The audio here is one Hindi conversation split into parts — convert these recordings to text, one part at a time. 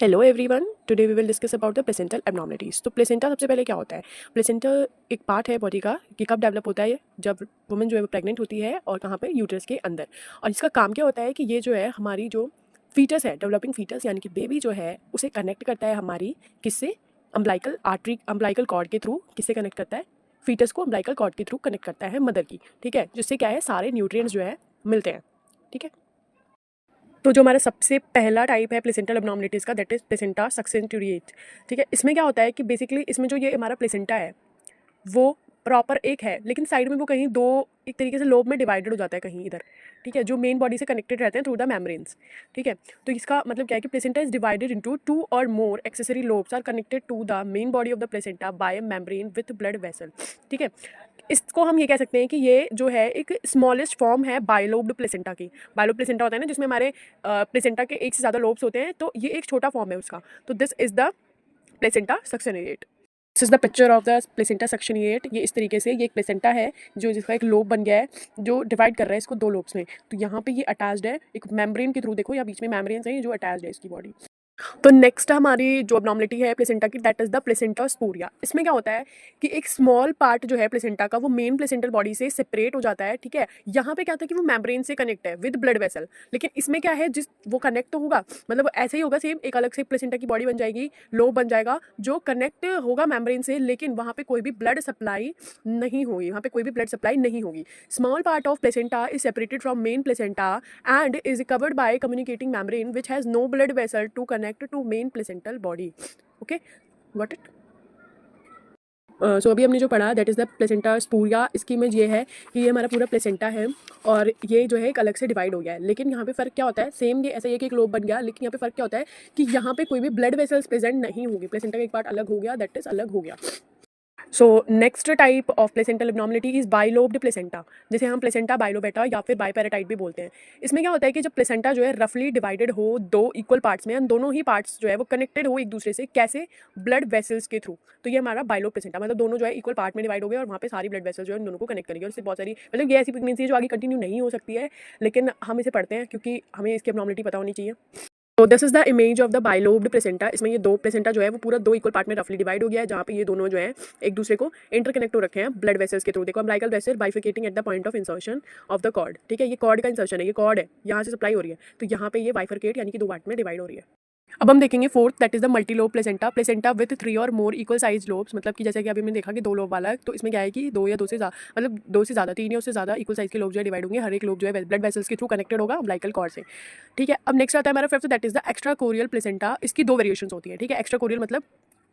Hello everyone, today we will discuss about the placental abnormalities. तो प्लेसेंटा सबसे पहले क्या होता है? प्लेसेंटा एक पार्ट है बॉडी का कि कब डेवलप होता है, जब वुमेन जो है वो प्रेग्नेंट होती है और कहाँ पे, यूट्रस के अंदर। और इसका काम क्या होता है कि ये जो है हमारी जो फीटस है, डेवलपिंग फीटस यानी कि बेबी जो है, उसे कनेक्ट करता है हमारी किससे? अम्बलाइकल आर्टरी, अम्बलाइकल कॉर्ड के थ्रू। किससे कनेक्ट करता है? फीटस को अम्बलाइकल कॉर्ड के थ्रू कनेक्ट करता है मदर की, ठीक है, जिससे क्या है, सारे न्यूट्रिएंट्स जो है मिलते हैं, ठीक है। तो जो हमारा सबसे पहला टाइप है प्लेसेंटल एब्नॉर्मलिटीज़ का, दैट इज प्लेसेंटा सक्सेंटुरिएट, ठीक है। इसमें क्या होता है कि बेसिकली इसमें जो ये हमारा प्लेसेंटा है वो प्रॉपर एक है, लेकिन साइड में वो कहीं दो एक तरीके से लोब में डिवाइडेड हो जाता है कहीं इधर, ठीक है, जो मेन बॉडी से कनेक्टेड रहते हैं थ्रू द मेम्ब्रेन्स, ठीक है। तो इसका मतलब क्या है कि प्लेसेंटा इज डिवाइडेड इनटू 2 और more accessory lobes are connected to the main body of the placenta by a membrane with blood vessel, ठीक है। इसको हम ये कह सकते हैं कि ये जो है एक स्मॉलेस्ट फॉर्म है बाइलोब्ड प्लेसेंटा की। बाइलोब्ड प्लेसेंटा होता है ना, जिसमें हमारे प्लेसेंटा के एक से ज़्यादा लोब्स होते हैं, तो ये एक छोटा फॉर्म है उसका। तो this is the placenta succenturiate. This is the picture of the placenta succenturiate. ये इस तरीके से, ये एक प्लेसेंटा है जो जिसका एक लोब बन गया है, जो डिवाइड कर रहा है इसको दो लोब्स में। तो यहाँ पे ये अटैच्ड है एक मेम्ब्रेन के थ्रू, देखो यहाँ बीच में मेम्ब्रेन्स हैं जो अटैच्ड है इसकी बॉडी। तो नेक्स्ट हमारी जो एब्नॉर्मलिटी है प्लेसेंटा की, दैट इज द प्लेसेंटा स्पूरिया। इसमें क्या होता है कि एक स्मॉल पार्ट जो है प्लेसेंटा का वो मेन प्लेसेंटल बॉडी से सेपरेट हो जाता है, ठीक है। यहाँ पे क्या होता है कि वो मेम्ब्रेन से कनेक्ट है विद ब्लड वेसल, लेकिन इसमें क्या है, जिस वो कनेक्ट तो होगा, मतलब ऐसे ही होगा सेम, एक अलग से प्लेसेंटा की बॉडी बन जाएगी, लोब बन जाएगा जो कनेक्ट होगा मेम्ब्रेन से, लेकिन वहाँ पे कोई भी ब्लड सप्लाई नहीं होगी, वहाँ पे कोई भी ब्लड सप्लाई नहीं होगी। Small part of placenta is separated from main placenta and is covered by communicating membrane which has no blood vessel to connect to main placental body. Okay, got it? सो अभी हमने जो पढ़ा दैट इज़ द प्लेसेंटा स्पूरिया। इसकी इमेज ये है कि ये हमारा पूरा प्लेसेंटा है और ये जो है एक अलग से डिवाइड हो गया है, लेकिन यहाँ पे फ़र्क क्या होता है, सेम ये ऐसा ही एक लोब बन गया, लेकिन यहाँ पे फ़र्क क्या होता है कि यहाँ पे कोई भी ब्लड वेसल्स प्रेजेंट नहीं होगी। प्लेसेंटा का एक पार्ट अलग हो गया, दैट इज़ अलग हो गया। So next type of placental abnormality is bilobed placenta, जिसे हम प्लेसेंटा बाइलोबेटा या फिर बाइपेराटाइट भी बोलते हैं। इसमें क्या होता है कि जब प्लेसेंटा जो है रफली डिवाइडेड हो दो इक्वल पार्ट्स में, दोनों ही पार्ट्स जो है वो कनेक्टेड हो एक दूसरे से, कैसे? ब्लड वेसल्स के थ्रू। तो ये हमारा बाइलोब प्लेसेंटा, मतलब दोनों जो है इक्वल पार्ट में डिवाइड हो गए और वहाँ पे सारी ब्लड वेसल्स जो है उन दोनों को कनेक्ट करेंगे, और इससे बहुत सारी, मतलब ये ऐसी प्रेगनेंसी है जो आगे कंटिन्यू नहीं हो सकती है, लेकिन हम इसे पढ़ते हैं क्योंकि हमें इसकी एब्नॉर्मलिटी पता होनी चाहिए। तो this is the image of the bilobed placenta. इसमें ये दो प्लेसेंटा जो है वो पूरा दो इक्वल पार्ट में रफली डिवाइड हो गया है, जहाँ पे ये दोनों जो है एक दूसरे को इंटरकनेक्ट हो रखे हैं ब्लड वेसल्स के थ्रू। देखो umbilical vessel bifurcating at the point of insertion of the cord, ठीक है, ये कॉर्ड का इंसर्शन है, ये कॉर्ड है, यहाँ से सप्लाई हो रही है, तो यहाँ पे ये बाइफरकेट यानी कि दो पार्ट में डिवाइड हो रही है। अब हम देखेंगे fourth, that is the multilobe placenta. Placenta with 3 और मोर इक्वल साइज लोब्स, मतलब कि जैसे कि अभी हमने देखा कि दो लोब वाला है, तो इसमें क्या है कि दो या दो से ज़्यादा, मतलब दो से ज़्यादा, तीन या उससे ज़्यादा इक्वल साइज के लोब जो है डिवाइड होंगे, हर एक लोब जो है ब्लड वेसल्स के थ्रू कनेक्टेड होगा अम्बिलिकल कॉर्ड से, ठीक है। अब नेक्स्ट आता है हमारा fifth, that is the extra chorial placenta. इसकी दो वेरिएशन होती है, ठीक है। एक्स्ट्रा कोरियल मतलब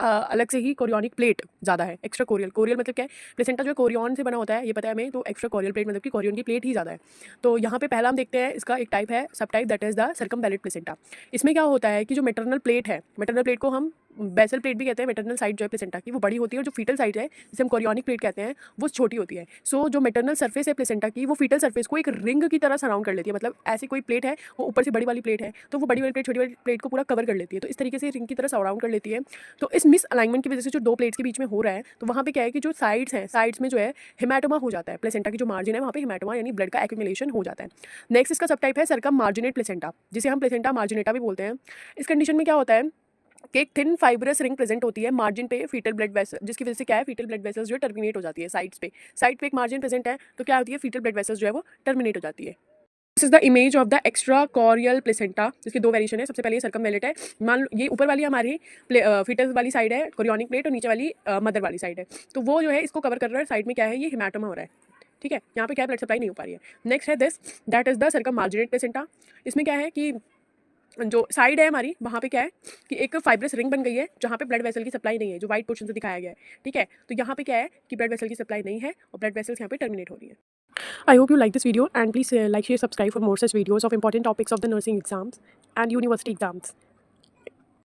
अलग से ही कोरियोनिक प्लेट ज़्यादा है। एक्स्ट्रा कोरियल, कोरियल मतलब क्या है, प्लेसेंटा जो कोरियन से बना होता है, ये पता है हमें, तो एक्स्ट्रा कोरियल प्लेट मतलब कि कोरियन की प्लेट ही ज़्यादा है। तो यहाँ पे पहला हम देखते हैं, इसका एक टाइप है, sub type, that is the circumvallate placenta. इसमें क्या होता है कि जो मेटरनल प्लेट है, मेटरनल प्लेट को हम बेसल प्लेट भी कहते हैं, मेटरनल साइड जो है प्लेसेंटा की वो बड़ी होती है, और जो फीटल साइड है जिसे हम कोरियोनिक प्लेट कहते हैं वो छोटी होती है। सो जो मेटरनल सर्फेस है प्लेसेंटा की, वो फीटल सर्फेस को एक रिंग की तरह सराउंड कर लेती है, मतलब ऐसी कोई प्लेट है, वो ऊपर से बड़ी वाली प्लेट है, तो वो बड़ी वाली प्लेट छोटी वाली प्लेट को पूरा कवर कर लेती है, तो इस तरीके से रिंग की तरह सराउंड कर लेती है। तो इस मिस अलाइनमेंट की वजह से जो दो प्लेट्स के बीच में हो रहा है, तो वहाँ पे क्या है कि जो साइड्स हैं, साइड्स में जो है हेमाटोमा हो जाता है, प्लेसेंटा की जो मार्जिन है वहाँ पे हेमाटोमा यानी ब्लड का एक्यूमुलेशन हो जाता है। नेक्स्ट इसका सब टाइप है सर्कम मार्जिनेट प्लेसेंटा, जिसे हम प्लेसेंटा मार्जिनेटा भी बोलते हैं। इस कंडीशन में क्या होता है कि एक थिन फाइब्रस रिंग प्रेजेंट होती है मार्जिन पे फीटल ब्लड वेसल, जिसकी वजह से क्या है, फीटल ब्लड वेसल्स जो है टर्मिनेट हो जाती है साइड्स पे। साइड पे एक मार्जिन प्रेजेंट है, तो क्या होती है, फीटल ब्लड वेसल्स जो है वो टर्मिनेट हो जाती है। This is the image of the extrachorial placenta, जिसकी दो वेरिएशन है। सबसे पहले ये सर्कमवेलेंट है, मान लो ये ऊपर वाली हमारी फीटल वाली साइड है कोरियोनिक प्लेट, और नीचे वाली मदर वाली साइड है, तो वो जो है इसको कवर कर रहा है, साइड में क्या है, ये हेमाटोमा हो रहा है, ठीक है, यहाँ पे क्या ब्लड सप्लाई नहीं हो पा रही है। नेक्स्ट है this, that is the circummarginate placenta. इसमें क्या है कि जो साइड है हमारी, वहाँ पे क्या है कि एक फाइब्रस रिंग बन गई है, जहाँ पे ब्लड वेसल की सप्लाई नहीं है, जो व्हाइट पोर्शन से दिखाया गया है, ठीक है। तो यहाँ पे क्या है कि ब्लड वेसल की सप्लाई नहीं है और ब्लड वेसल्स यहाँ पे टर्मिनेट हो रही है। I hope you like this video and please like, share, subscribe for more such videos of important topics of the nursing exams and university exams.